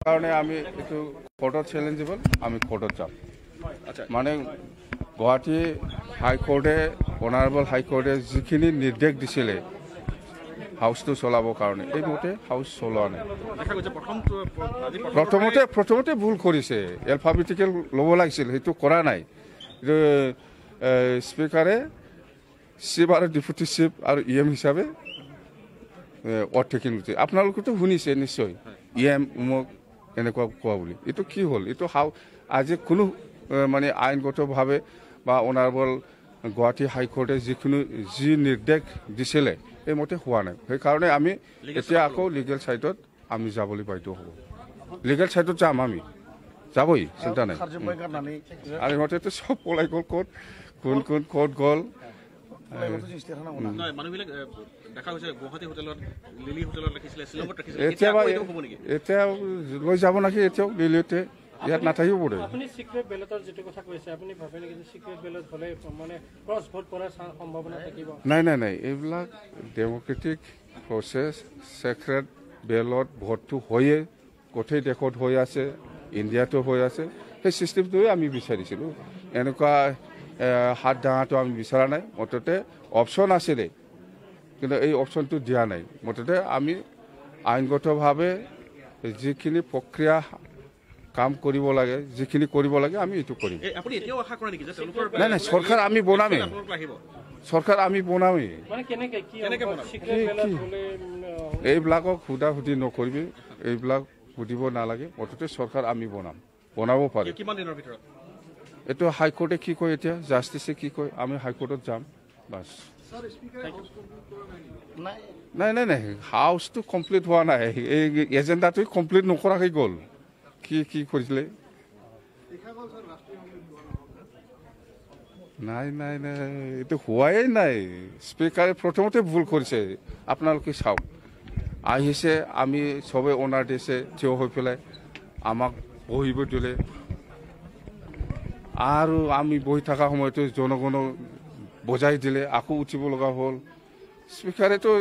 কাৰণে আমি এইটো কোৰ্টত চেলেঞ্জেবল আমি কোৰ্টত যাম মানে গুৱাহাটী হাইকোৰ্টে অনাৰেবল হাইকোৰ্টে যিখিনি নিৰ্দেশ দিছিলে হাউচটো চলাবৰ কাৰণে এই মতে হাউচ চলোৱা নাই প্ৰথমতে ভুল কৰিছে এলফাবেটিকেল ল'ব লাগিছিল সেইটো কৰা নাই স্পীকাৰে চিফ আৰু ডেপুটি চিফ আৰু ইএম হিচাপে অৰ্থেকিন লৈছে আপোনালোকেতো শুনিছে নিশ্চয় ইএম উমক এনেকুৱা কোৱা বুলি এইটো কি হ'ল এইটো আজি কোনো মানে আইনগতভাৱে বা অনাৰেবল গুৱাহাটী হাইকোৰ্টে যি নিৰ্দেশ দিছিলে এই মতে হোৱা নাই সেইকাৰণে আমি এতিয়া আকৌ লিগেল ছাইডত আমি যাবলৈ বাধ্য হ'ব লিগেল ছাইডত যাম আমি যাবই চিন্তা নাই আৰু ইহঁতেতো চব পলাই গ'ল ক'ত গ'ল এতিয়া লৈ যাব নেকি এতিয়াও দিল্লীতে ইয়াত নাথাকিব বোধ নাই এইবিলাক ডেমক্ৰেটিক প্ৰচেছ ছেক্ৰেট বেলত ভোটটো হয়ে গোটেই দেশত হৈ আছে ইণ্ডিয়াতো হৈ আছে সেই ছিষ্টেমটোৱে আমি বিচাৰিছিলোঁ এনেকুৱা হাত দাঙাটো আমি বিচৰা নাই মুঠতে অপশ্যন আছিলে কিন্তু এই অপশ্যনটো দিয়া নাই মুঠতে আমি আইনগতভাৱে যিখিনি প্ৰক্ৰিয়া কাম কৰিব লাগে যিখিনি কৰিব লাগে আমি এইটো কৰিম নাই চৰকাৰ আমি বনামেই এইবিলাকক সুধি নকৰিবি এইবিলাক সুধিব নালাগে মুঠতে চৰকাৰ আমি বনাব পাৰিম এইটো হাইকোৰ্টে কি কয় এতিয়া জাষ্টিছে কি কয় আমি হাইকোৰ্টত যাম বাছ নাই হাউচটো কমপ্লিট হোৱা নাই এই এজেণ্ডাটো কমপ্লিট নকৰাকৈ গ'ল কি কৰিছিলে নাই এইটো হোৱাই নাই স্পীকাৰে প্ৰথমতে ভুল কৰিছে আপোনালোকে চাওক আহিছে আমি চবে অনাৰ দিছে থিয় হৈ পেলাই আমাক বহিব দিলে আৰু আমি বহি থকা সময়তো জনগণক বজাই দিলে আকৌ উঠিব লগা হ'ল স্পীকাৰেতো